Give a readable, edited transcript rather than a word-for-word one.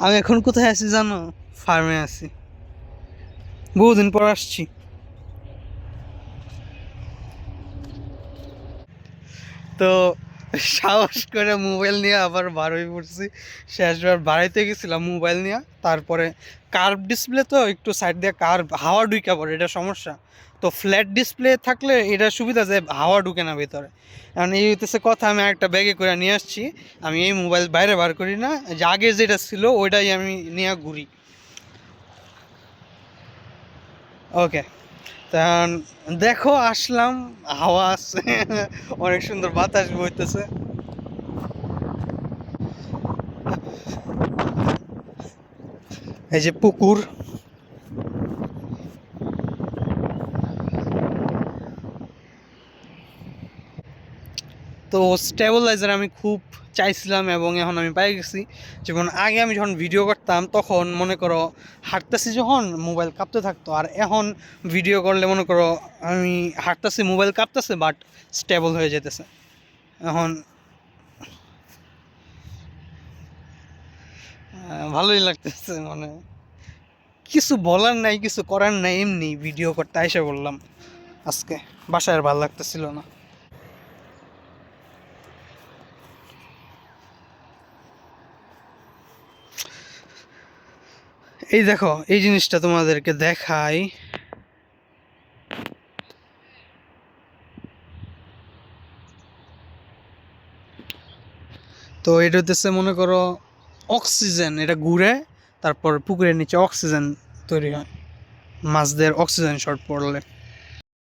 আমি এখন কোথায় আছি জানো? ফার্মে আছি, বহুদিন পর আসছি। তো সাহস করে মোবাইল নিয়ে আবার বার হয়ে পড়ছি। শেষবার বাড়িতে গেছিলাম মোবাইল নিয়ে, তারপরে কার্ভ ডিসপ্লে তো একটু সাইড দিয়ে কার্ভ হাওয়া ঢুকে পড়ে, এটা সমস্যা। তো ফ্ল্যাট ডিসপ্লে থাকলে এটা সুবিধা যে হাওয়া ঢুকে না ভিতরে। কারণ এই হইতেছে কথা, আমি একটা ব্যাগে করে নিয়ে আসছি। আমি এই মোবাইল বাইরে বার করি না, যে আগে যেটা ছিল ওইটাই আমি নিয়ে ঘুরি। ওকে, তা দেখো আসলাম, হাওয়া আছে, অনেক সুন্দর বাতাস বইতেছে। এই যে পুকুর, তো স্টেবিলাইজার আমি খুব চাইছিলাম এবং এখন আমি পাই গেছি। যেমন আগে আমি যখন ভিডিও করতাম তখন মনে করো হাঁটতেছি যখন মোবাইল কাঁপতে থাকতো, আর এখন ভিডিও করলে মনে করো আমি হাঁটতেছি মোবাইল কাঁপতেছে বাট স্টেবল হয়ে যেতেছে এখন। ভালোই লাগতেছে, মানে কিছু বলার নাই, কিছু করার নাই, এমনি ভিডিও করতে আইসা বললাম আজকে। বাসায় আর ভালো লাগতেছিল না। এই দেখো, এই জিনিসটা তোমাদেরকে দেখাই। তো এটা হতেছে মনে করো অক্সিজেন, এটা ঘুরে তারপর পুকুরের নিচে অক্সিজেন তৈরি হয়, মাছদের অক্সিজেন শর্ট পড়লে।